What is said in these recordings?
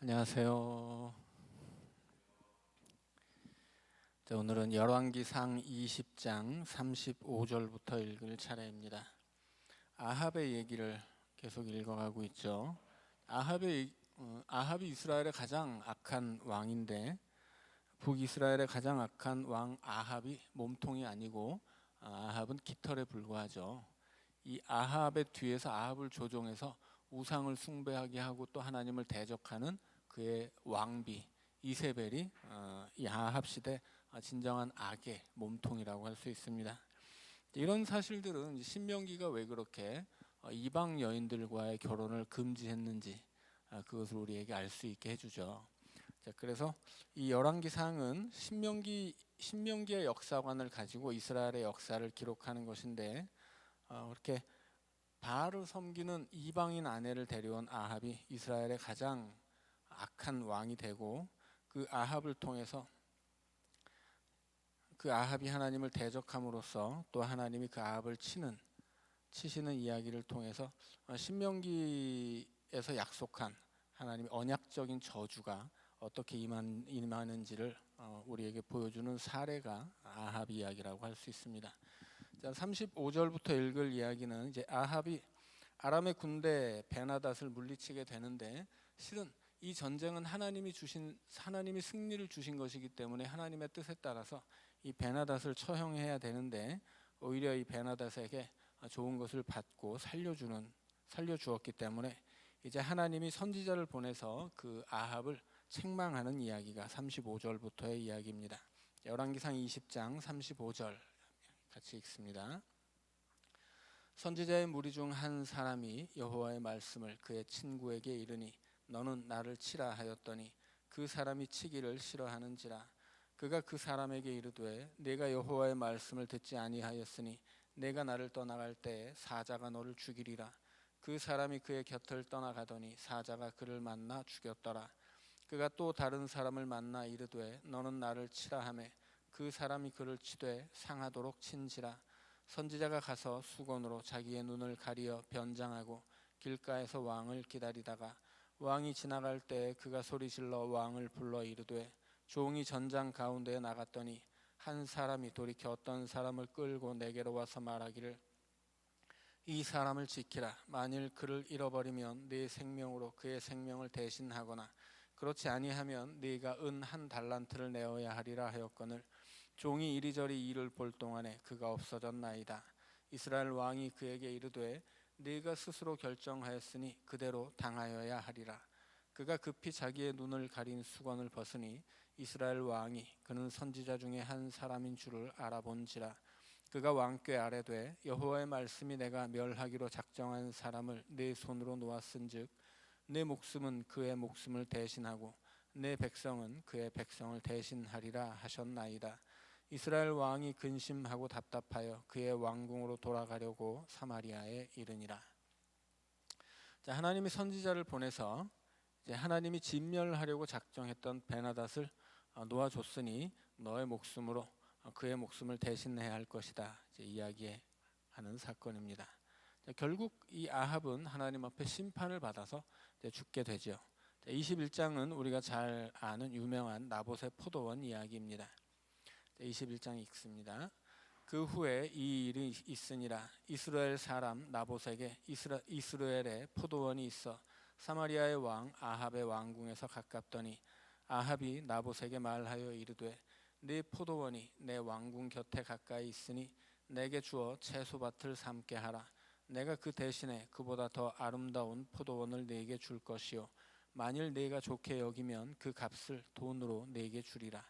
안녕하세요. 자, 오늘은 열왕기상 20장 35절부터 읽을 차례입니다. 아합의 얘기를 계속 읽어가고 있죠. 아합이 이스라엘의 가장 악한 왕인데, 북이스라엘의 가장 악한 왕 아합이 몸통이 아니고 아합은 깃털에 불과하죠. 이 아합의 뒤에서 아합을 조종해서 우상을 숭배하게 하고 또 하나님을 대적하는 그의 왕비 이세벨이 이 아합 시대 진정한 악의 몸통이라고 할 수 있습니다. 이런 사실들은 신명기가 왜 그렇게 이방 여인들과의 결혼을 금지했는지 그것을 우리에게 알 수 있게 해주죠. 자, 그래서 이 열왕기상은 신명기의 역사관을 가지고 이스라엘의 역사를 기록하는 것인데, 그렇게 바알을 섬기는 이방인 아내를 데려온 아합이 이스라엘의 가장 악한 왕이 되고, 그 아합을 통해서 그 아합이 하나님을 대적함으로써 또 하나님이 그 아합을 치시는 이야기를 통해서 신명기에서 약속한 하나님의 언약적인 저주가 어떻게 임하는지를 우리에게 보여주는 사례가 아합 이야기라고 할 수 있습니다. 자, 35절부터 읽을 이야기는 이제 아합이 아람의 군대 베나닷을 물리치게 되는데, 실은 이 전쟁은 하나님이 승리를 주신 것이기 때문에 하나님의 뜻에 따라서 이 베나닷을 처형해야 되는데, 오히려 이 베나닷에게 좋은 것을 받고 살려주었기 때문에 이제 하나님이 선지자를 보내서 그 아합을 책망하는 이야기가 35절부터의 이야기입니다. 열왕기상 20장 35절 같이 읽습니다. 선지자의 무리 중 한 사람이 여호와의 말씀을 그의 친구에게 이르니 너는 나를 치라 하였더니 그 사람이 치기를 싫어하는지라. 그가 그 사람에게 이르되 내가 여호와의 말씀을 듣지 아니하였으니 내가 나를 떠나갈 때에 사자가 너를 죽이리라. 그 사람이 그의 곁을 떠나가더니 사자가 그를 만나 죽였더라. 그가 또 다른 사람을 만나 이르되 너는 나를 치라 하매 그 사람이 그를 치되 상하도록 친지라. 선지자가 가서 수건으로 자기의 눈을 가리어 변장하고 길가에서 왕을 기다리다가 왕이 지나갈 때 그가 소리질러 왕을 불러 이르되 종이 전장 가운데에 나갔더니 한 사람이 돌이켜 어떤 사람을 끌고 내게로 와서 말하기를 이 사람을 지키라. 만일 그를 잃어버리면 네 생명으로 그의 생명을 대신하거나 그렇지 아니하면 네가 은 한 달란트를 내어야 하리라 하였거늘 종이 이리저리 일을 볼 동안에 그가 없어졌나이다. 이스라엘 왕이 그에게 이르되 네가 스스로 결정하였으니 그대로 당하여야 하리라. 그가 급히 자기의 눈을 가린 수건을 벗으니 이스라엘 왕이 그는 선지자 중에 한 사람인 줄을 알아본지라. 그가 왕께 아뢰되 여호와의 말씀이 내가 멸하기로 작정한 사람을 내 손으로 놓았은즉 내 목숨은 그의 목숨을 대신하고 내 백성은 그의 백성을 대신하리라 하셨나이다. 이스라엘 왕이 근심하고 답답하여 그의 왕궁으로 돌아가려고 사마리아에 이르니라. 자, 하나님이 선지자를 보내서 이제 하나님이 진멸하려고 작정했던 베나닷을 놓아줬으니 너의 목숨으로 그의 목숨을 대신해야 할 것이다. 이제 이야기하는 사건입니다. 자, 결국 이 아합은 하나님 앞에 심판을 받아서 이제 죽게 되죠. 21장은 우리가 잘 아는 유명한 나봇의 포도원 이야기입니다. 21장 읽습니다. 그 후에 이 일이 있으니라. 이스라엘 사람 나봇에게 이스라엘에 포도원이 있어 사마리아의 왕 아합의 왕궁에서 가깝더니 아합이 나봇에게 말하여 이르되 네 포도원이 내 왕궁 곁에 가까이 있으니 내게 주어 채소밭을 삼게 하라. 내가 그 대신에 그보다 더 아름다운 포도원을 네게 줄 것이요 만일 네가 좋게 여기면 그 값을 돈으로 네게 주리라.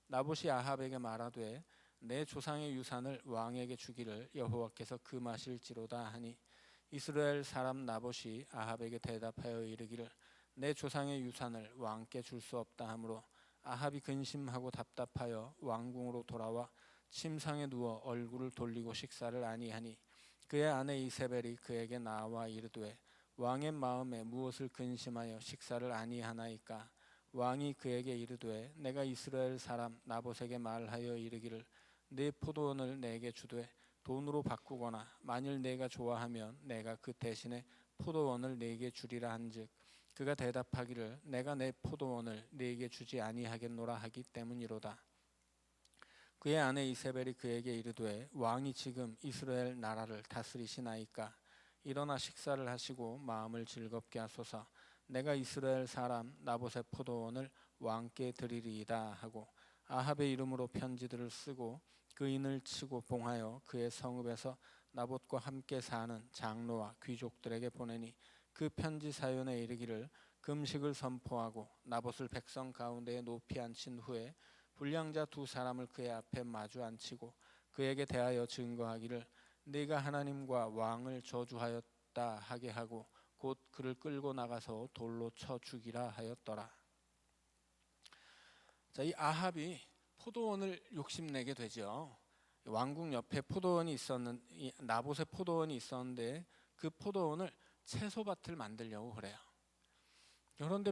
나봇이 아합에게 말하되 내 조상의 유산을 왕에게 주기를 여호와께서 금하실지로다 하니 이스라엘 사람 나봇이 아합에게 대답하여 이르기를 내 조상의 유산을 왕께 줄 수 없다 하므로 아합이 근심하고 답답하여 왕궁으로 돌아와 침상에 누워 얼굴을 돌리고 식사를 아니하니 그의 아내 이세벨이 그에게 나와 이르되 왕의 마음에 무엇을 근심하여 식사를 아니하나이까. 왕이 그에게 이르되 내가 이스라엘 사람 나봇에게 말하여 이르기를 네 포도원을 내게 주되 돈으로 바꾸거나 만일 내가 좋아하면 내가 그 대신에 포도원을 내게 주리라 한즉 그가 대답하기를 내가 내 포도원을 네게 주지 아니하겠노라 하기 때문이로다. 그의 아내 이세벨이 그에게 이르되 왕이 지금 이스라엘 나라를 다스리시나이까. 일어나 식사를 하시고 마음을 즐겁게 하소서. 내가 이스라엘 사람 나봇의 포도원을 왕께 드리리이다 하고 아합의 이름으로 편지들을 쓰고 그인을 치고 봉하여 그의 성읍에서 나봇과 함께 사는 장로와 귀족들에게 보내니 그 편지 사연에 이르기를 금식을 선포하고 나봇을 백성 가운데에 높이 앉힌 후에 불량자 두 사람을 그의 앞에 마주 앉히고 그에게 대하여 증거하기를 네가 하나님과 왕을 저주하였다 하게 하고 곧 그를 끌고 나가서 돌로 쳐 죽이라 하였더라. 자, 이 아합이 포도원을 욕심내게 되죠. 왕궁 옆에 포도원이 나봇의 포도원이 있었는데 그 포도원을 채소밭을 만들려고 그래요. 그런데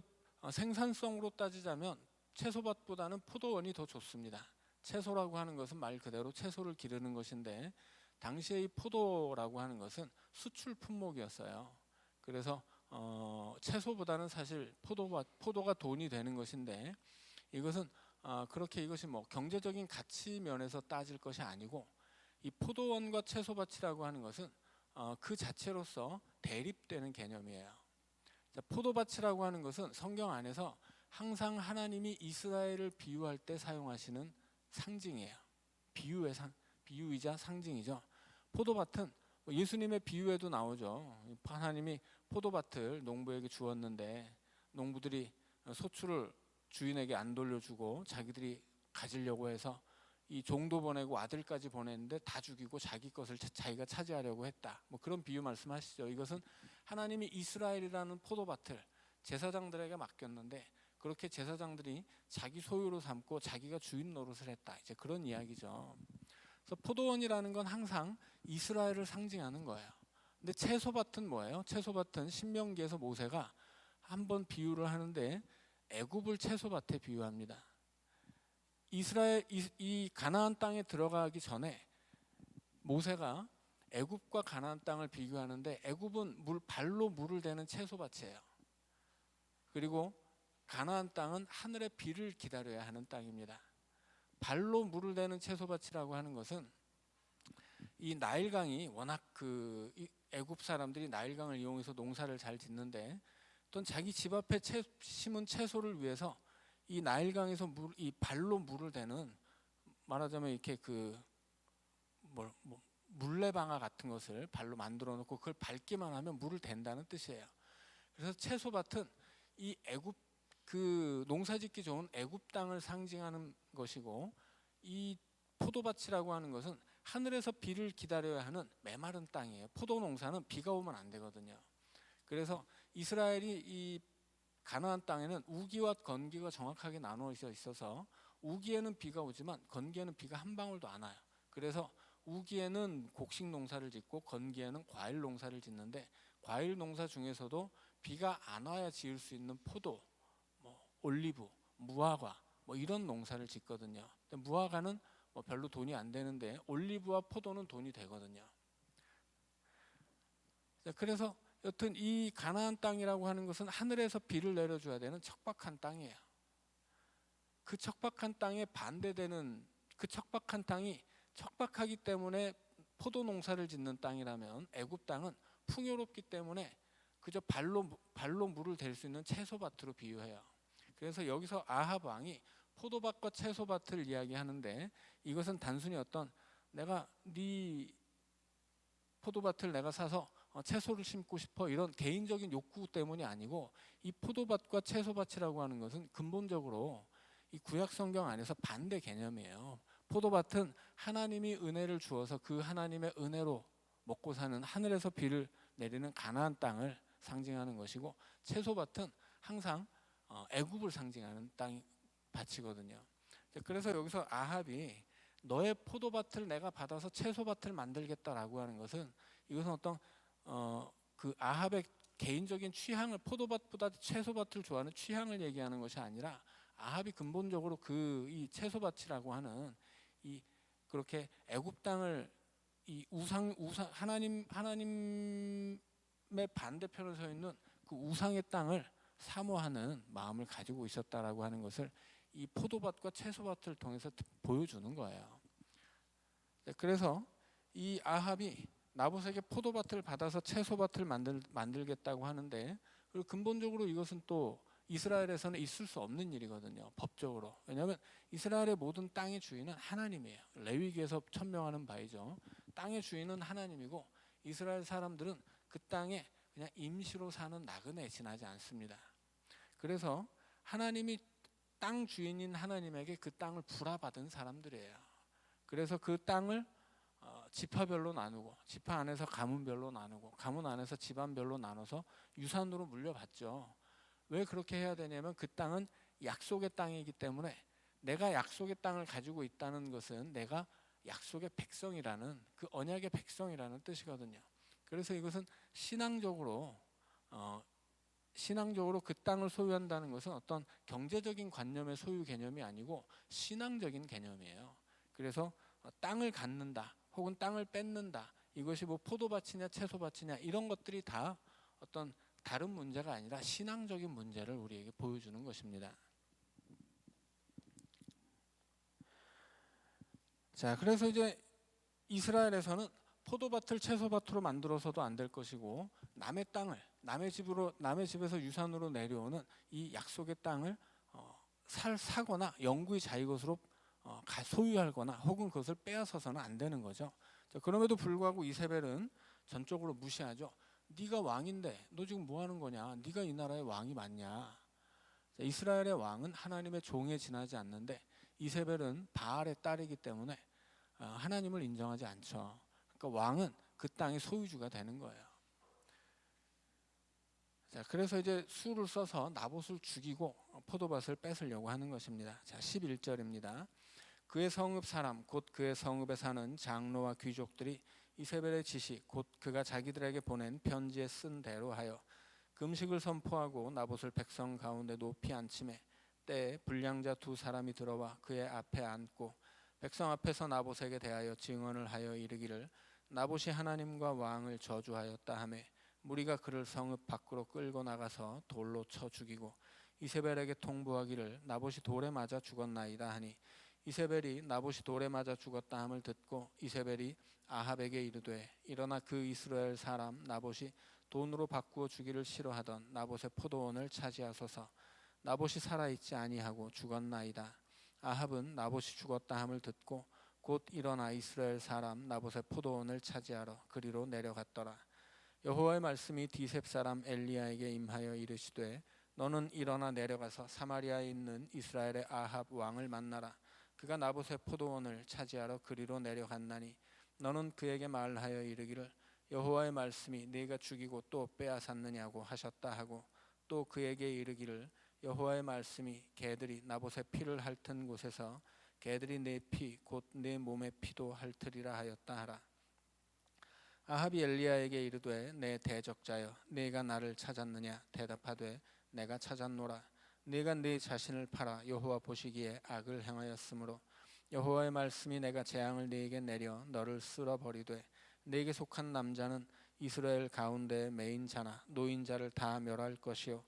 생산성으로 따지자면 채소밭보다는 포도원이 더 좋습니다. 채소라고 하는 것은 말 그대로 채소를 기르는 것인데 당시에 이 포도라고 하는 것은 수출 품목이었어요. 그래서 채소보다는 사실 포도가 돈이 되는 것인데 이것은 그렇게 이것이 뭐 경제적인 가치 면에서 따질 것이 아니고 이 포도원과 채소밭이라고 하는 것은 그 자체로서 대립되는 개념이에요. 자, 포도밭이라고 하는 것은 성경 안에서 항상 하나님이 이스라엘을 비유할 때 사용하시는 상징이에요. 비유이자 상징이죠. 포도밭은 예수님의 비유에도 나오죠. 하나님이 포도밭을 농부에게 주었는데 농부들이 소출을 주인에게 안 돌려주고 자기들이 가지려고 해서 이 종도 보내고 아들까지 보냈는데 다 죽이고 자기 것을 자기가 차지하려고 했다. 뭐 그런 비유 말씀하시죠. 이것은 하나님이 이스라엘이라는 포도밭을 제사장들에게 맡겼는데 그렇게 제사장들이 자기 소유로 삼고 자기가 주인 노릇을 했다. 이제 그런 이야기죠. 그래서 포도원이라는 건 항상 이스라엘을 상징하는 거예요. 근데 채소밭은 뭐예요? 채소밭은 신명기에서 모세가 한번 비유를 하는데 애굽을 채소밭에 비유합니다. 이 가나안 땅에 들어가기 전에 모세가 애굽과 가나안 땅을 비교하는데 애굽은 발로 물을 대는 채소밭이에요. 그리고 가나안 땅은 하늘의 비를 기다려야 하는 땅입니다. 발로 물을 대는 채소밭이라고 하는 것은 이 나일강이 워낙 애굽 사람들이 나일강을 이용해서 농사를 잘 짓는데 또 자기 집 앞에 심은 채소를 위해서 이 나일강에서 이 발로 물을 대는 말하자면 이렇게 물레방아 같은 것을 발로 만들어 놓고 그걸 밟기만 하면 물을 댄다는 뜻이에요. 그래서 채소밭은 이 애굽 농사짓기 좋은 애굽 땅을 상징하는 것이고 이 포도밭이라고 하는 것은 하늘에서 비를 기다려야 하는 메마른 땅이에요. 포도 농사는 비가 오면 안 되거든요. 그래서 이스라엘이 이 가나안 땅에는 우기와 건기가 정확하게 나누어져 있어서 우기에는 비가 오지만 건기에는 비가 한 방울도 안 와요. 그래서 우기에는 곡식 농사를 짓고 건기에는 과일 농사를 짓는데 과일 농사 중에서도 비가 안 와야 지을 수 있는 포도, 올리브, 무화과 이런 농사를 짓거든요. 근데 무화과는 별로 돈이 안 되는데 올리브와 포도는 돈이 되거든요. 그래서 여튼 이 가나안 땅이라고 하는 것은 하늘에서 비를 내려줘야 되는 척박한 땅이에요. 그 척박한 땅에 반대되는 그 척박한 땅이 척박하기 때문에 포도 농사를 짓는 땅이라면 애굽 땅은 풍요롭기 때문에 그저 발로 물을 댈 수 있는 채소밭으로 비유해요. 그래서 여기서 아합 왕이 포도밭과 채소밭을 이야기하는데 이것은 단순히 내가 네 포도밭을 내가 사서 채소를 심고 싶어 이런 개인적인 욕구 때문이 아니고 이 포도밭과 채소밭이라고 하는 것은 근본적으로 이 구약 성경 안에서 반대 개념이에요. 포도밭은 하나님이 은혜를 주어서 그 하나님의 은혜로 먹고 사는 하늘에서 비를 내리는 가나안 땅을 상징하는 것이고 채소밭은 항상 애굽을 상징하는 밭이거든요. 그래서 여기서 아합이 너의 포도밭을 내가 받아서 채소밭을 만들겠다라고 하는 것은 이것은 그 아합의 개인적인 취향을 포도밭보다 채소밭을 좋아하는 취향을 얘기하는 것이 아니라 아합이 근본적으로 이 채소밭이라고 하는 그렇게 애굽 땅을 이 하나님의 반대편에 서 있는 그 우상의 땅을 사모하는 마음을 가지고 있었다라고 하는 것을 이 포도밭과 채소밭을 통해서 보여주는 거예요. 그래서 이 아합이 나봇에게 포도밭을 받아서 채소밭을 만들겠다고 하는데, 그리고 근본적으로 이것은 또 이스라엘에서는 있을 수 없는 일이거든요, 법적으로. 왜냐하면 이스라엘의 모든 땅의 주인은 하나님이에요. 레위기에서 천명하는 바이죠. 땅의 주인은 하나님이고 이스라엘 사람들은 그 땅에 그냥 임시로 사는 나그네 지나지 않습니다. 그래서 하나님이 땅 주인인 하나님에게 그 땅을 불화받은 사람들이에요. 그래서 그 땅을 지파별로 나누고, 지파 안에서 가문별로 나누고, 가문 안에서 집안별로 나눠서 유산으로 물려받죠. 왜 그렇게 해야 되냐면 그 땅은 약속의 땅이기 때문에, 내가 약속의 땅을 가지고 있다는 것은 내가 약속의 백성이라는, 그 언약의 백성이라는 뜻이거든요. 그래서 이것은 신앙적으로 그 땅을 소유한다는 것은 어떤 경제적인 관념의 소유 개념이 아니고 신앙적인 개념이에요. 그래서 땅을 갖는다 혹은 땅을 뺏는다, 이것이 뭐 포도밭이냐 채소밭이냐 이런 것들이 다 어떤 다른 문제가 아니라 신앙적인 문제를 우리에게 보여주는 것입니다. 자, 그래서 이제 이스라엘에서는 포도밭을 채소밭으로 만들어서도 안 될 것이고, 남의 땅을 남의 집에서 유산으로 내려오는 이 약속의 땅을 사거나 영구히 자기 것으로 소유하거나 혹은 그것을 빼앗아서는 안 되는 거죠. 자, 그럼에도 불구하고 이세벨은 전적으로 무시하죠. 네가 왕인데 너 지금 뭐 하는 거냐? 네가 이 나라의 왕이 맞냐? 자, 이스라엘의 왕은 하나님의 종에 지나지 않는데 이세벨은 바알의 딸이기 때문에 하나님을 인정하지 않죠. 그러니까 왕은 그 땅의 소유주가 되는 거예요. 자, 그래서 이제 수를 써서 나봇을 죽이고 포도밭을 뺏으려고 하는 것입니다. 자, 11절입니다. 그의 성읍 사람 곧 그의 성읍에 사는 장로와 귀족들이 이세벨의 지시 곧 그가 자기들에게 보낸 편지에 쓴 대로 하여 금식을 선포하고 나봇을 백성 가운데 높이 앉히매, 때에 불량자 두 사람이 들어와 그의 앞에 앉고 백성 앞에서 나봇에게 대하여 증언을 하여 이르기를 나봇이 하나님과 왕을 저주하였다 하매, 무리가 그를 성읍 밖으로 끌고 나가서 돌로 쳐 죽이고 이세벨에게 통보하기를 나봇이 돌에 맞아 죽었나이다 하니, 이세벨이 나봇이 돌에 맞아 죽었다 함을 듣고 이세벨이 아합에게 이르되, 일어나 그 이스라엘 사람 나봇이 돈으로 바꾸어 주기를 싫어하던 나봇의 포도원을 차지하소서. 나봇이 살아있지 아니하고 죽었나이다. 아합은 나봇이 죽었다 함을 듣고 곧 일어나 이스라엘 사람 나봇의 포도원을 차지하러 그리로 내려갔더라. 여호와의 말씀이 디셉 사람 엘리야에게 임하여 이르시되, 너는 일어나 내려가서 사마리아에 있는 이스라엘의 아합 왕을 만나라. 그가 나봇의 포도원을 차지하러 그리로 내려갔나니, 너는 그에게 말하여 이르기를 여호와의 말씀이 네가 죽이고 또 빼앗았느냐고 하셨다 하고, 또 그에게 이르기를 여호와의 말씀이 개들이 나봇의 피를 핥은 곳에서 개들이 내 피 곧 내 몸의 피도 핥으리라 하였다 하라. 아합이 엘리야에게 이르되, 내 대적자여 네가 나를 찾았느냐? 대답하되 내가 찾았노라. 네가 네 자신을 팔아 여호와 보시기에 악을 행하였으므로 여호와의 말씀이 내가 재앙을 네게 내려 너를 쓸어버리되, 네게 속한 남자는 이스라엘 가운데 메인 자나 노인자를 다 멸할 것이요,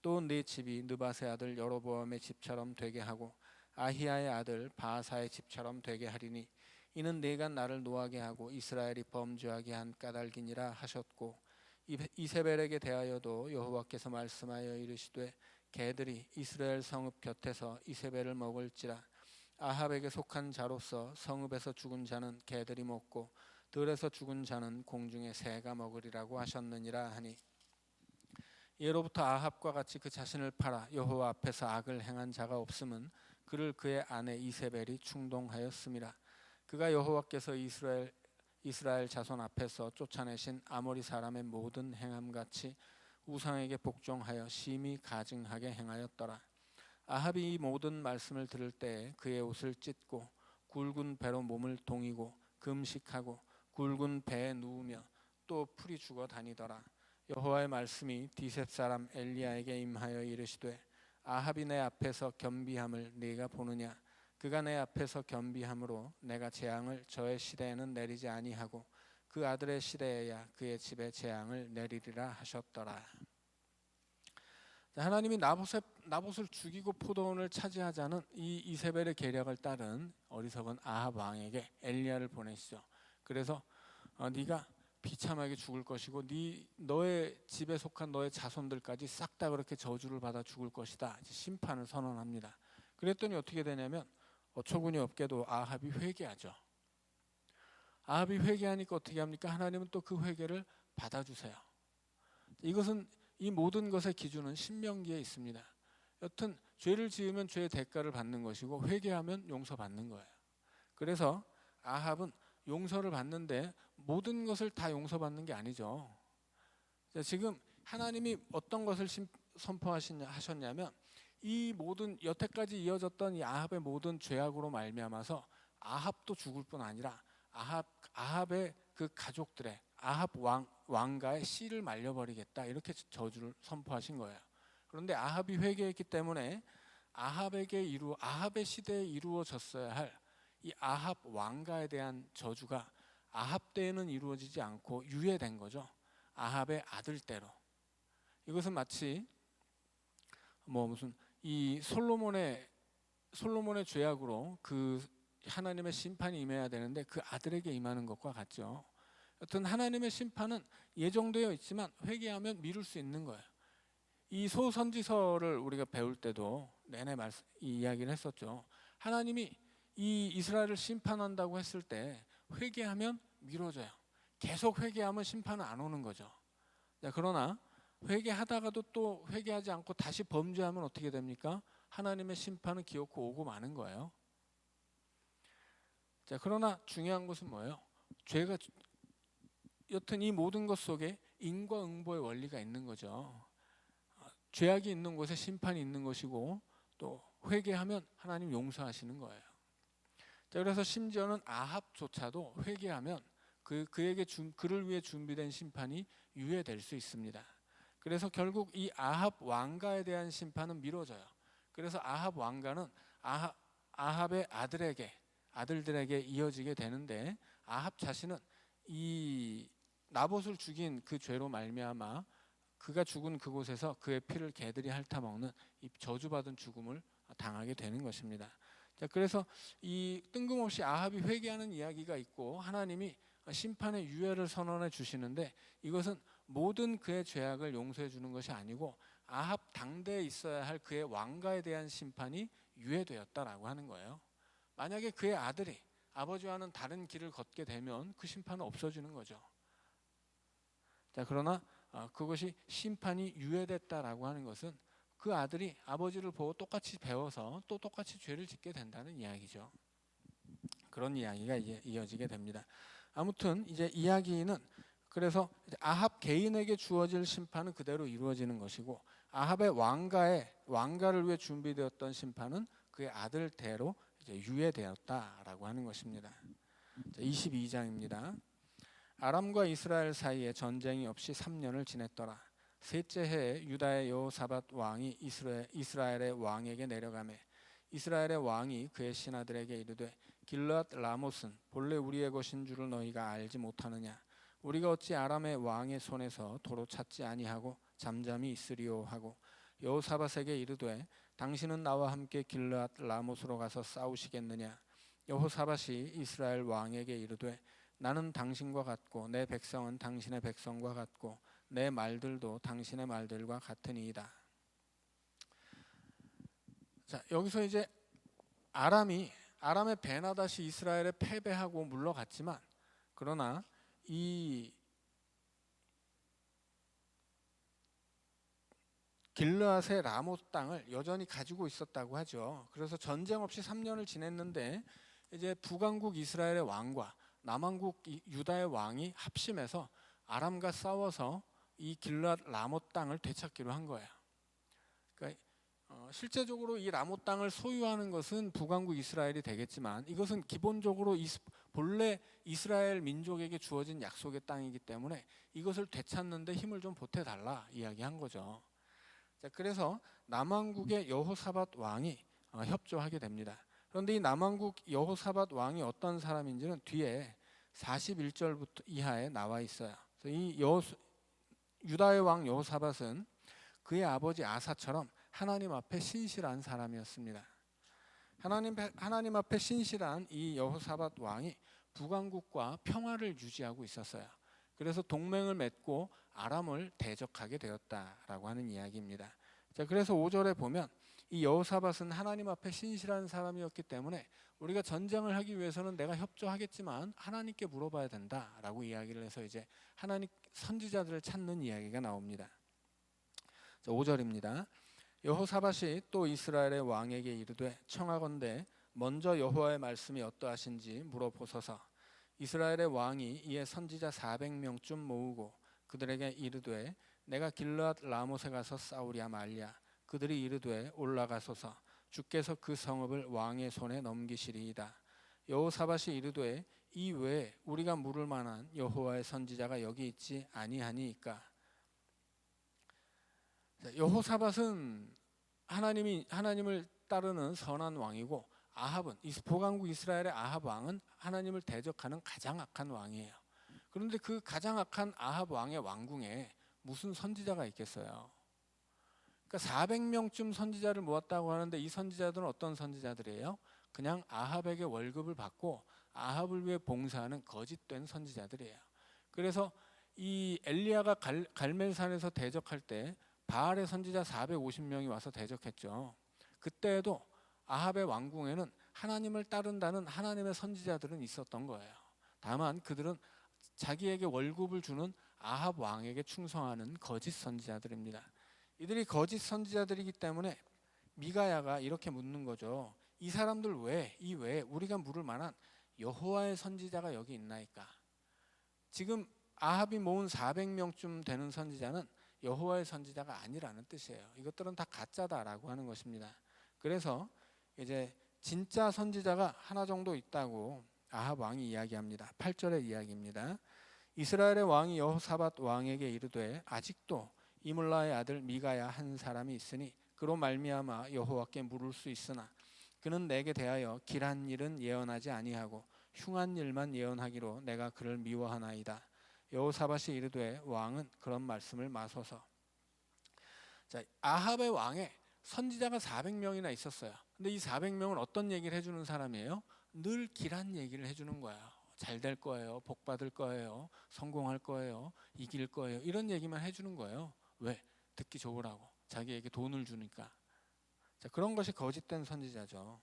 또 네 집이 느밧의 아들 여로보암의 집처럼 되게 하고 아히야의 아들 바아사의 집처럼 되게 하리니, 이는 네가 나를 노하게 하고 이스라엘이 범죄하게 한 까닭이니라 하셨고, 이세벨에게 대하여도 여호와께서 말씀하여 이르시되, 개들이 이스라엘 성읍 곁에서 이세벨을 먹을지라. 아합에게 속한 자로서 성읍에서 죽은 자는 개들이 먹고 들에서 죽은 자는 공중의 새가 먹으리라고 하셨느니라 하니, 예로부터 아합과 같이 그 자신을 팔아 여호와 앞에서 악을 행한 자가 없음은 그를 그의 아내 이세벨이 충동하였음이라. 그가 여호와께서 이스라엘 자손 앞에서 쫓아내신 아모리 사람의 모든 행함같이 우상에게 복종하여 심히 가증하게 행하였더라. 아합이 이 모든 말씀을 들을 때에 그의 옷을 찢고 굵은 배로 몸을 동이고 금식하고 굵은 배에 누우며 또 풀이 죽어 다니더라. 여호와의 말씀이 디셉 사람 엘리야에게 임하여 이르시되, 아합이 내 앞에서 겸비함을 네가 보느냐? 그가 내 앞에서 겸비함으로 내가 재앙을 저의 시대에는 내리지 아니하고 그 아들의 시대에야 그의 집에 재앙을 내리리라 하셨더라. 하나님이 나봇을 죽이고 포도원을 차지하자는 이 이세벨의 계략을 따른 어리석은 아합 왕에게 엘리야를 보내시죠. 그래서 네가 비참하게 죽을 것이고 너의 집에 속한 너의 자손들까지 싹 다 그렇게 저주를 받아 죽을 것이다. 심판을 선언합니다. 그랬더니 어떻게 되냐면 어처구니 없게도 아합이 회개하죠. 아합이 회개하니까 어떻게 합니까? 하나님은 또 그 회개를 받아주세요. 이것은 이 모든 것의 기준은 신명기에 있습니다. 여튼 죄를 지으면 죄의 대가를 받는 것이고 회개하면 용서받는 거예요. 그래서 아합은 용서를 받는데 모든 것을 다 용서받는 게 아니죠. 지금 하나님이 어떤 것을 선포하셨냐면 이 모든 여태까지 이어졌던 이 아합의 모든 죄악으로 말미암아서 아합도 죽을 뿐 아니라 아합의 그 가족들의 아합 왕가의 씨를 말려버리겠다, 이렇게 저주를 선포하신 거예요. 그런데 아합이 회개했기 때문에 아합의 시대에 이루어졌어야 할 이 아합 왕가에 대한 저주가 아합 때에는 이루어지지 않고 유예된 거죠. 아합의 아들 때로. 이것은 마치 무슨 이 솔로몬의 죄악으로 그 하나님의 심판이 임해야 되는데 그 아들에게 임하는 것과 같죠. 여튼 하나님의 심판은 예정되어 있지만 회개하면 미룰 수 있는 거예요. 이 소선지서를 우리가 배울 때도 내내 이 이야기를 했었죠. 하나님이 이 이스라엘을 심판한다고 했을 때 회개하면 미뤄져요. 계속 회개하면 심판은 안 오는 거죠. 그러나 회개하다가도 또 회개하지 않고 다시 범죄하면 어떻게 됩니까? 하나님의 심판은 기어코 오고 마는 거예요. 그러나 중요한 것은 뭐예요? 죄가 여튼 이 모든 것 속에 인과응보의 원리가 있는 거죠. 죄악이 있는 곳에 심판이 있는 것이고 또 회개하면 하나님 용서하시는 거예요. 그래서 심지어는 아합조차도 회개하면 그를 위해 준비된 심판이 유예될 수 있습니다. 그래서 결국 이 아합 왕가에 대한 심판은 미뤄져요. 그래서 아합 왕가는 아합의 아들들에게 이어지게 되는데 아합 자신은 이 나봇을 죽인 그 죄로 말미암아 그가 죽은 그곳에서 그의 피를 개들이 핥아먹는 이 저주받은 죽음을 당하게 되는 것입니다. 그래서 이 뜬금없이 아합이 회개하는 이야기가 있고 하나님이 심판의 유예를 선언해 주시는데 이것은 모든 그의 죄악을 용서해 주는 것이 아니고 아합 당대에 있어야 할 그의 왕가에 대한 심판이 유예되었다라고 하는 거예요. 만약에 그의 아들이 아버지와는 다른 길을 걷게 되면 그 심판은 없어지는 거죠. 그러나 그것이 심판이 유예됐다라고 하는 것은 그 아들이 아버지를 보고 똑같이 배워서 또 똑같이 죄를 짓게 된다는 이야기죠. 그런 이야기가 이어지게 됩니다. 아무튼 이제 이야기는 그래서 아합 개인에게 주어질 심판은 그대로 이루어지는 것이고 아합의 왕가를 위해 준비되었던 심판은 그의 아들 대로 이제 유예되었다라고 하는 것입니다. 22장입니다. 아람과 이스라엘 사이에 전쟁이 없이 3년을 지냈더라. 셋째 해에 유다의 여호사밧 왕이 이스라엘의 왕에게 내려가매 이스라엘의 왕이 그의 신하들에게 이르되 길르앗 라못은 본래 우리의 것인 줄을 너희가 알지 못하느냐? 우리가 어찌 아람의 왕의 손에서 도로 찾지 아니하고 잠잠히 있으리요 하고 여호사밧에게 이르되 당신은 나와 함께 길르앗 라못으로 가서 싸우시겠느냐? 여호사밧이 이스라엘 왕에게 이르되 나는 당신과 같고 내 백성은 당신의 백성과 같고 내 말들도 당신의 말들과 같으니이다. 여기서 이제 아람의 베나닷이 이스라엘에 패배하고 물러갔지만 그러나 이 길르앗의 라못 땅을 여전히 가지고 있었다고 하죠. 그래서 전쟁 없이 3년을 지냈는데 이제 북왕국 이스라엘의 왕과 남왕국 유다의 왕이 합심해서 아람과 싸워서 이 길르앗 라못 땅을 되찾기로 한 거예요. 그러니까 실제적으로 이 라못 땅을 소유하는 것은 북왕국 이스라엘이 되겠지만 이것은 기본적으로 본래 이스라엘 민족에게 주어진 약속의 땅이기 때문에 이것을 되찾는데 힘을 좀 보태달라 이야기한 거죠. 그래서 남왕국의 여호사밧 왕이 협조하게 됩니다. 그런데 이 남왕국 여호사밧 왕이 어떤 사람인지는 뒤에 41절부터 이하에 나와 있어요. 이 유다의 왕 여호사밧은 그의 아버지 아사처럼 하나님 앞에 신실한 사람이었습니다. 하나님 앞에 신실한 이 여호사밧 왕이 북왕국과 평화를 유지하고 있었어요. 그래서 동맹을 맺고 아람을 대적하게 되었다라고 하는 이야기입니다. 자, 그래서 5절에 보면 이 여호사밧은 하나님 앞에 신실한 사람이었기 때문에 우리가 전쟁을 하기 위해서는 내가 협조하겠지만 하나님께 물어봐야 된다라고 이야기를 해서 이제 하나님 선지자들을 찾는 이야기가 나옵니다. 자, 5절입니다. 여호사밧이 또 이스라엘의 왕에게 이르되 청하건대 먼저 여호와의 말씀이 어떠하신지 물어보소서. 이스라엘의 왕이 이에 선지자 400명쯤 모으고 그들에게 이르되 내가 길르앗 라못에 가서 싸우랴 말랴. 그들이 이르되 올라가소서. 주께서 그 성읍을 왕의 손에 넘기시리이다. 여호사밧이 이르되 이 외에 우리가 물을 만한 여호와의 선지자가 여기 있지 아니하니이까. 여호사밧은 하나님을 따르는 선한 왕이고 아합은 북왕국 이스라엘의 아합 왕은 하나님을 대적하는 가장 악한 왕이에요. 그런데 그 가장 악한 아합 왕의 왕궁에 무슨 선지자가 있겠어요? 그러니까 400명쯤 선지자를 모았다고 하는데 이 선지자들은 어떤 선지자들이에요? 그냥 아합에게 월급을 받고 아합을 위해 봉사하는 거짓된 선지자들이에요. 그래서 이 엘리야가 갈멜산에서 대적할 때 바알의 선지자 450명이 와서 대적했죠. 그때에도 아합의 왕궁에는 하나님을 따른다는 하나님의 선지자들은 있었던 거예요. 다만 그들은 자기에게 월급을 주는 아합 왕에게 충성하는 거짓 선지자들입니다. 이들이 거짓 선지자들이기 때문에 미가야가 이렇게 묻는 거죠. 이 사람들 이 외에 우리가 물을 만한 여호와의 선지자가 여기 있나이까. 지금 아합이 모은 400명쯤 되는 선지자는 여호와의 선지자가 아니라는 뜻이에요. 이것들은 다 가짜다라고 하는 것입니다. 그래서 이제 진짜 선지자가 하나 정도 있다고 아합 왕이 이야기합니다. 8절의 이야기입니다. 이스라엘의 왕이 여호사밧 왕에게 이르되 아직도 이물라의 아들 미가야 한 사람이 있으니 그로 말미암아 여호와께 물을 수 있으나 그는 내게 대하여 길한 일은 예언하지 아니하고 흉한 일만 예언하기로 내가 그를 미워하나이다. 여호사밧이 이르되 왕은 그런 말씀을 마소서. 자, 아합의 왕에 선지자가 400명이나 있었어요. 근데 이 400명은 어떤 얘기를 해주는 사람이에요? 늘 길한 얘기를 해주는 거예요. 잘 될 거예요. 복 받을 거예요. 성공할 거예요. 이길 거예요. 이런 얘기만 해주는 거예요. 왜? 듣기 좋으라고. 자기에게 돈을 주니까. 자, 그런 것이 거짓된 선지자죠.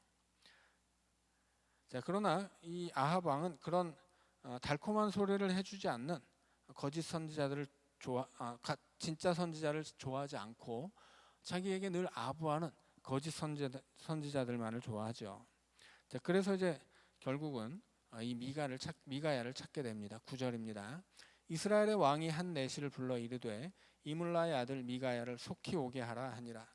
자, 그러나 이 아합 왕은 그런 달콤한 소리를 해주지 않는 거짓 선지자들을 진짜 선지자를 좋아하지 않고 자기에게 늘 아부하는 거짓 선지자들만을 좋아하죠. 자, 그래서 이제 결국은 이 미가야를 찾게 됩니다. 9절입니다. 이스라엘의 왕이 한 내시를 불러 이르되 이물라의 아들 미가야를 속히 오게 하라 하니라.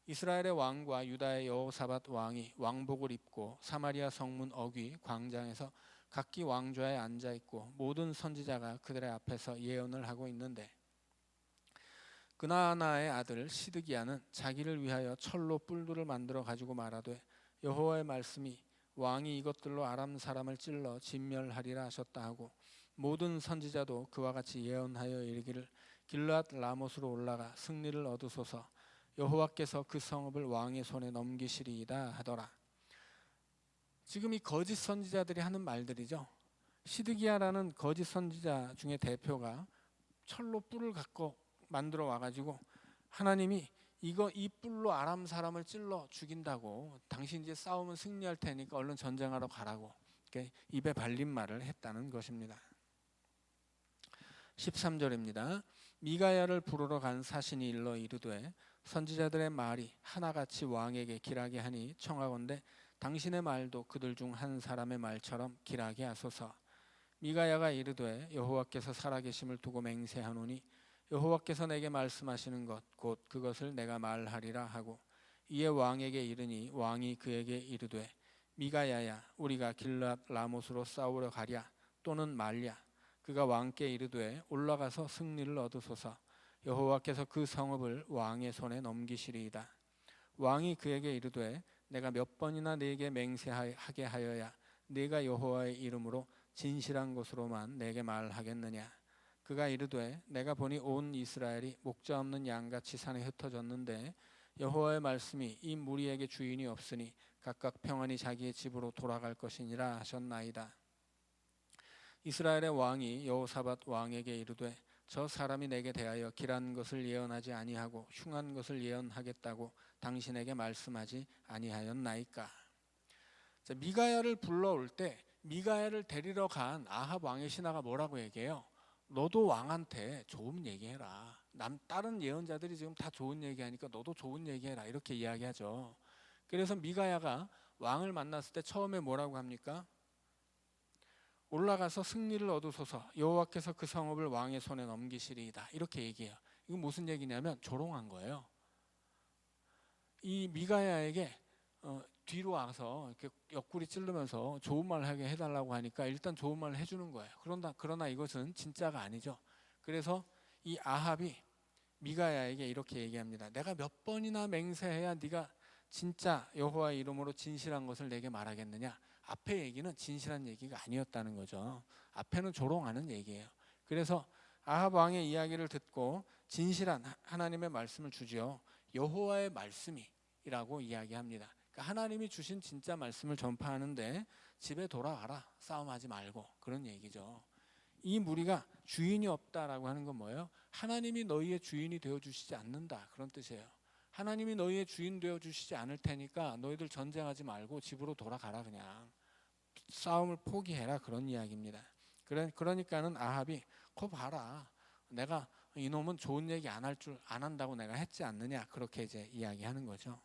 이스라엘의 왕과 유다의 여호사밧 왕이 왕복을 입고 사마리아 성문 어귀 광장에서 각기 왕좌에 앉아 있고 모든 선지자가 그들의 앞에서 예언을 하고 있는데 그나아나의 아들 시드기야는 자기를 위하여 철로 뿔들을 만들어 가지고 말하되 여호와의 말씀이 왕이 이것들로 아람 사람을 찔러 진멸하리라 하셨다 하고 모든 선지자도 그와 같이 예언하여 이르기를 길르앗 라못으로 올라가 승리를 얻으소서. 여호와께서 그 성읍을 왕의 손에 넘기시리이다 하더라. 지금 이 거짓 선지자들이 하는 말들이죠. 시드기야라는 거짓 선지자 중에 대표가 철로 뿔을 갖고 만들어 와가지고 하나님이 이 뿔로 아람 사람을 찔러 죽인다고, 당신 이제 싸우면 승리할 테니까 얼른 전쟁하러 가라고 입에 발린 말을 했다는 것입니다. 13절입니다. 미가야를 부르러 간 사신이 일러 이르되 선지자들의 말이 하나같이 왕에게 길하게 하니 청하건대 당신의 말도 그들 중 한 사람의 말처럼 길하게 하소서. 미가야가 이르되 여호와께서 살아계심을 두고 맹세하노니 여호와께서 내게 말씀하시는 것 곧 그것을 내가 말하리라 하고 이에 왕에게 이르니 왕이 그에게 이르되 미가야야 우리가 길르앗 라못으로 싸우러 가랴 또는 말랴. 그가 왕께 이르되 올라가서 승리를 얻으소서. 여호와께서 그 성읍을 왕의 손에 넘기시리이다. 왕이 그에게 이르되 내가 몇 번이나 네게 맹세하게 하여야 네가 여호와의 이름으로 진실한 것으로만 내게 말하겠느냐. 그가 이르되 내가 보니 온 이스라엘이 목자 없는 양같이 산에 흩어졌는데 여호와의 말씀이 이 무리에게 주인이 없으니 각각 평안히 자기의 집으로 돌아갈 것이니라 하셨나이다. 이스라엘의 왕이 여호사밧 왕에게 이르되 저 사람이 내게 대하여 길한 것을 예언하지 아니하고 흉한 것을 예언하겠다고 당신에게 말씀하지 아니하였나이까. 자, 미가야를 불러올 때 미가야를 데리러 간 아합 왕의 신하가 뭐라고 얘기해요? 너도 왕한테 좋은 얘기해라. 다른 예언자들이 지금 다 좋은 얘기하니까 너도 좋은 얘기해라. 이렇게 이야기하죠. 그래서 미가야가 왕을 만났을 때 처음에 뭐라고 합니까? 올라가서 승리를 얻으소서 여호와께서 그 성읍을 왕의 손에 넘기시리이다. 이렇게 얘기해요. 이건 무슨 얘기냐면 조롱한 거예요. 이 미가야에게 뒤로 와서 이렇게 옆구리 찌르면서 좋은 말 하게 해달라고 하니까 일단 좋은 말을 해주는 거예요. 그러나 이것은 진짜가 아니죠. 그래서 이 아합이 미가야에게 이렇게 얘기합니다. 내가 몇 번이나 맹세해야 네가 진짜 여호와의 이름으로 진실한 것을 내게 말하겠느냐. 앞에 얘기는 진실한 얘기가 아니었다는 거죠. 앞에는 조롱하는 얘기예요. 그래서 아합 왕의 이야기를 듣고 진실한 하나님의 말씀을 주지요. 여호와의 말씀이라고 이야기합니다. 그러니까 하나님이 주신 진짜 말씀을 전파하는데 집에 돌아가라. 싸움하지 말고 그런 얘기죠. 이 무리가 주인이 없다라고 하는 건 뭐예요? 하나님이 너희의 주인이 되어주시지 않는다 그런 뜻이에요. 하나님이 너희의 주인 되어주시지 않을 테니까 너희들 전쟁하지 말고 집으로 돌아가라. 그냥 싸움을 포기해라 그런 이야기입니다. 그러니까는 아합이 거 봐라. 내가 이놈은 좋은 얘기 안 한다고 내가 했지 않느냐 그렇게 이제 이야기하는 거죠.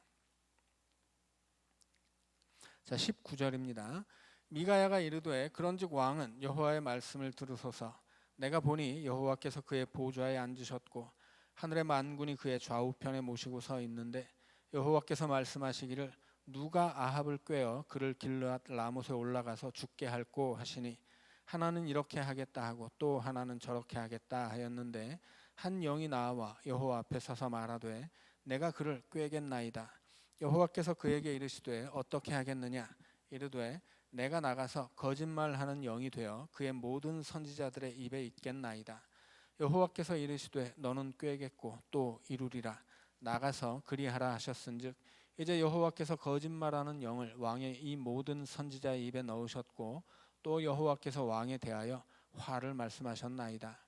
자 19절입니다. 미가야가 이르되 그런즉 왕은 여호와의 말씀을 들으소서. 내가 보니 여호와께서 그의 보좌에 앉으셨고 하늘의 만군이 그의 좌우편에 모시고 서 있는데 여호와께서 말씀하시기를 누가 아합을 꾀어 그를 길르앗 라못에 올라가서 죽게 할꼬 하시니 하나는 이렇게 하겠다 하고 또 하나는 저렇게 하겠다 하였는데 한 영이 나와 여호와 앞에 서서 말하되 내가 그를 꾀겠나이다. 여호와께서 그에게 이르시되 어떻게 하겠느냐. 이르되 내가 나가서 거짓말하는 영이 되어 그의 모든 선지자들의 입에 있겠나이다. 여호와께서 이르시되 너는 꾀겠고 또 이루리라. 나가서 그리하라 하셨은즉 이제 여호와께서 거짓말하는 영을 왕의 이 모든 선지자의 입에 넣으셨고 또 여호와께서 왕에 대하여 화를 말씀하셨나이다.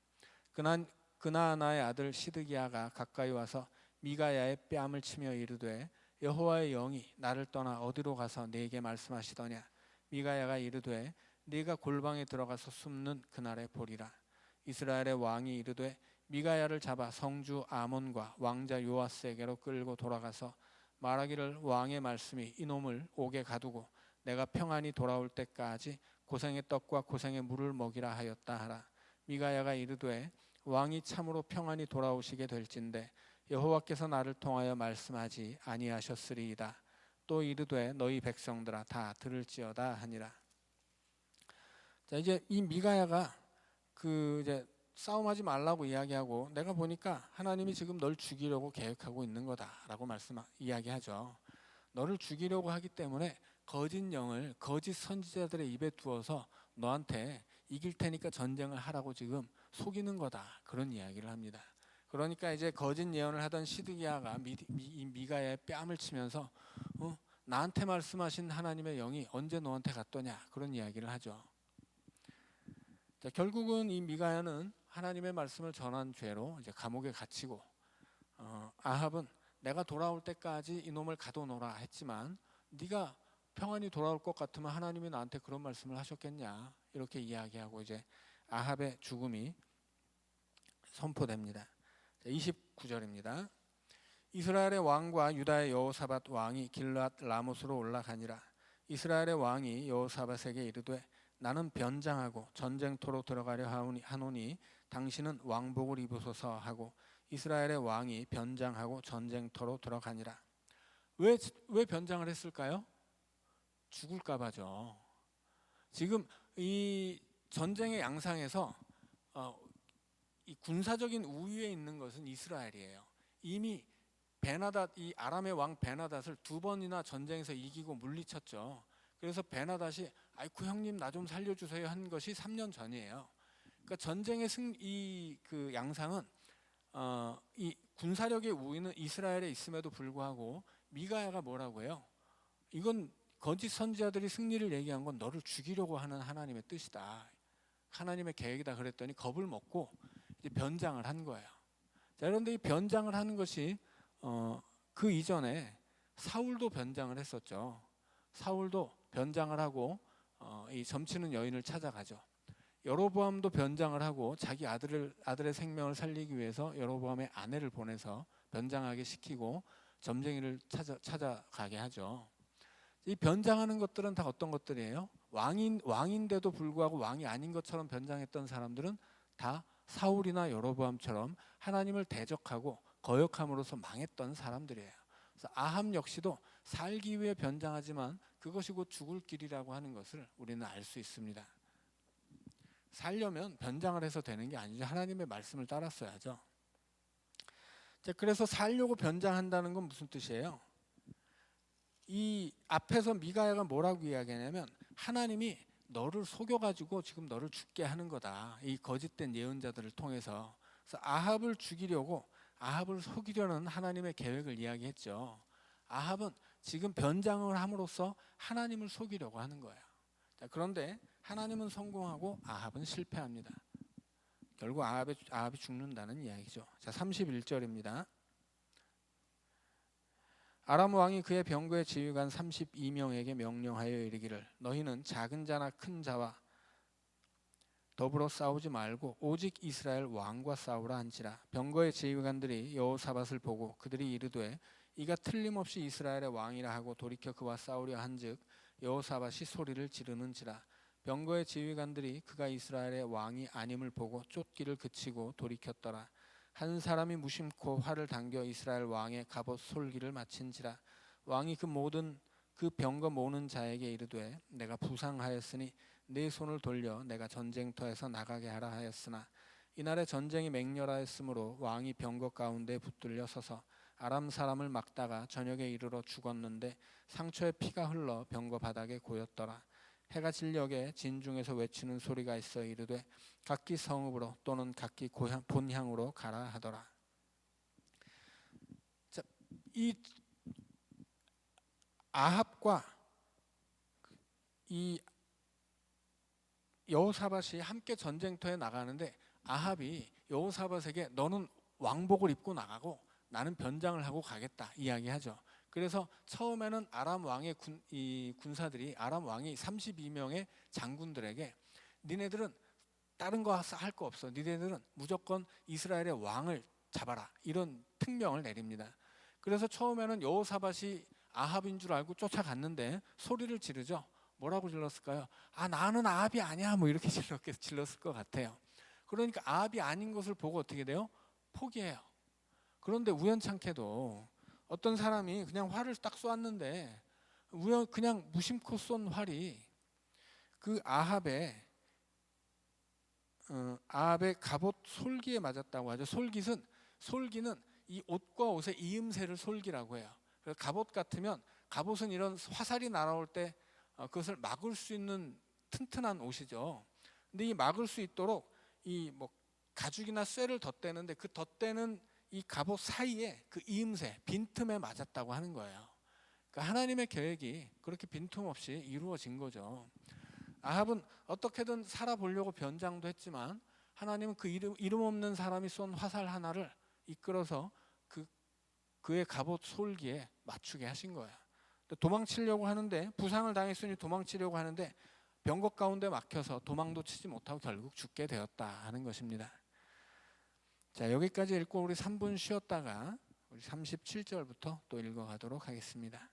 그나아나의 아들 시드기야가 가까이 와서 미가야의 뺨을 치며 이르되 여호와의 영이 나를 떠나 어디로 가서 네게 말씀하시더냐. 미가야가 이르되 네가 골방에 들어가서 숨는 그날에 보리라. 이스라엘의 왕이 이르되 미가야를 잡아 성주 아몬과 왕자 요아스에게로 끌고 돌아가서 말하기를 왕의 말씀이 이놈을 옥에 가두고 내가 평안히 돌아올 때까지 고생의 떡과 고생의 물을 먹이라 하였다 하라. 미가야가 이르되 왕이 참으로 평안히 돌아오시게 될진데 여호와께서 나를 통하여 말씀하지 아니하셨으리이다. 또 이르되 너희 백성들아 다 들을지어다 하니라. 자 이제 이 미가야가 이제 싸움하지 말라고 이야기하고 내가 보니까 하나님이 지금 널 죽이려고 계획하고 있는 거다라고 이야기하죠. 너를 죽이려고 하기 때문에 거짓 영을 거짓 선지자들의 입에 두어서 너한테 이길 테니까 전쟁을 하라고 지금 속이는 거다 그런 이야기를 합니다. 그러니까 이제 거짓 예언을 하던 시드기야가 미가야의 뺨을 치면서 나한테 말씀하신 하나님의 영이 언제 너한테 갔더냐 그런 이야기를 하죠. 자, 결국은 이 미가야는 하나님의 말씀을 전한 죄로 이제 감옥에 갇히고 아합은 내가 돌아올 때까지 이놈을 가둬놓으라 했지만 네가 평안히 돌아올 것 같으면 하나님이 나한테 그런 말씀을 하셨겠냐 이렇게 이야기하고 이제 아합의 죽음이 선포됩니다. 29절입니다. 이스라엘의 왕과 유다의 여호사밧 왕이 길르앗 라못으로 올라가니라. 이스라엘의 왕이 여호사밧에게 이르되 나는 변장하고 전쟁터로 들어가려 하노니 당신은 왕복을 입으소서 하고 이스라엘의 왕이 변장하고 전쟁터로 들어가니라. 왜 변장을 했을까요? 죽을까 봐죠. 지금 이 전쟁의 양상에서 이 군사적인 우위에 있는 것은 이스라엘이에요. 이미 이 아람의 왕 베나닷을 2번이나 전쟁에서 이기고 물리쳤죠. 그래서 베나닷이 아이쿠 형님 나 좀 살려주세요 한 것이 3년 전이에요. 그러니까 전쟁의 그 양상은 이 군사력의 우위는 이스라엘에 있음에도 불구하고 미가야가 뭐라고 해요? 이건 거짓 선지자들이 승리를 얘기한 건 너를 죽이려고 하는 하나님의 뜻이다. 하나님의 계획이다 그랬더니 겁을 먹고 이제 변장을 한 거예요. 자, 그런데 이 변장을 하는 것이 그 이전에 사울도 변장을 했었죠. 사울도 변장을 하고 이 점치는 여인을 찾아가죠. 여로보암도 변장을 하고 자기 아들의 생명을 살리기 위해서 여로보암의 아내를 보내서 변장하게 시키고 점쟁이를 찾아가게 하죠. 이 변장하는 것들은 다 어떤 것들이에요? 왕인데도 불구하고 왕이 아닌 것처럼 변장했던 사람들은 다 사울이나 여로보암처럼 하나님을 대적하고 거역함으로써 망했던 사람들이에요. 그래서 아합 역시도 살기 위해 변장하지만 그것이 곧 죽을 길이라고 하는 것을 우리는 알 수 있습니다. 살려면 변장을 해서 되는 게 아니죠. 하나님의 말씀을 따랐어야죠. 자, 그래서 살려고 변장한다는 건 무슨 뜻이에요? 이 앞에서 미가야가 뭐라고 이야기하냐면 하나님이 너를 속여가지고 지금 너를 죽게 하는 거다. 이 거짓된 예언자들을 통해서. 그래서 아합을 죽이려고, 아합을 속이려는 하나님의 계획을 이야기했죠. 아합은 지금 변장을 함으로써 하나님을 속이려고 하는 거예요. 자, 그런데 하나님은 성공하고 아합은 실패합니다. 결국 아합이 죽는다는 이야기죠. 자, 31절입니다. 아람 왕이 그의 병거의 지휘관 32명에게 명령하여 이르기를 너희는 작은 자나 큰 자와 더불어 싸우지 말고 오직 이스라엘 왕과 싸우라 한지라. 병거의 지휘관들이 여호사밧을 보고 그들이 이르되 이가 틀림없이 이스라엘의 왕이라 하고 돌이켜 그와 싸우려 한즉 여호사밧이 소리를 지르는지라. 병거의 지휘관들이 그가 이스라엘의 왕이 아님을 보고 쫓기를 그치고 돌이켰더라. 한 사람이 무심코 활을 당겨 이스라엘 왕의 갑옷 솔기를 마친지라. 왕이 그 병거 모는 자에게 이르되 내가 부상하였으니 네 손을 돌려 내가 전쟁터에서 나가게 하라 하였으나 이날에 전쟁이 맹렬하였으므로 왕이 병거 가운데 붙들려 서서 아람 사람을 막다가 저녁에 이르러 죽었는데 상처에 피가 흘러 병거 바닥에 고였더라. 해가 진녘에 진중에서 외치는 소리가 있어 이르되 각기 성읍으로 또는 각기 본향으로 가라 하더라. 자, 이 아합과 이 여호사밧이 함께 전쟁터에 나가는데 아합이 여호사밧에게 너는 왕복을 입고 나가고 나는 변장을 하고 가겠다 이야기하죠. 그래서 처음에는 아람 왕의 군사들이 아람 왕이 32명의 장군들에게 니네들은 다른 거 할 거 없어. 니네들은 무조건 이스라엘의 왕을 잡아라. 이런 특명을 내립니다. 그래서 처음에는 여호사밧이 아합인 줄 알고 쫓아갔는데 소리를 지르죠. 뭐라고 질렀을까요? 아, 나는 아합이 아니야. 뭐 이렇게 질렀을 것 같아요. 그러니까 아합이 아닌 것을 보고 어떻게 돼요? 포기해요. 그런데 우연찮게도 어떤 사람이 그냥 활을 딱 쏘았는데 그냥 무심코 쏜 활이 그 아합의 갑옷 솔기에 맞았다고 하죠. 솔기는 이 옷과 옷의 이음새를 솔기라고 해요. 그래서 갑옷 같으면 갑옷은 이런 화살이 날아올 때 그것을 막을 수 있는 튼튼한 옷이죠. 근데 이 막을 수 있도록 이 뭐 가죽이나 쇠를 덧대는데 그 덧대는 이 갑옷 사이에 그 이음새 빈틈에 맞았다고 하는 거예요. 그러니까 하나님의 계획이 그렇게 빈틈없이 이루어진 거죠. 아합은 어떻게든 살아보려고 변장도 했지만 하나님은 그 이름 없는 사람이 쏜 화살 하나를 이끌어서 그의 갑옷 솔기에 맞추게 하신 거예요. 도망치려고 하는데 부상을 당했으니 도망치려고 하는데 병거 가운데 막혀서 도망도 치지 못하고 결국 죽게 되었다 하는 것입니다. 자, 여기까지 읽고 우리 3분 쉬었다가 우리 37절부터 또 읽어가도록 하겠습니다.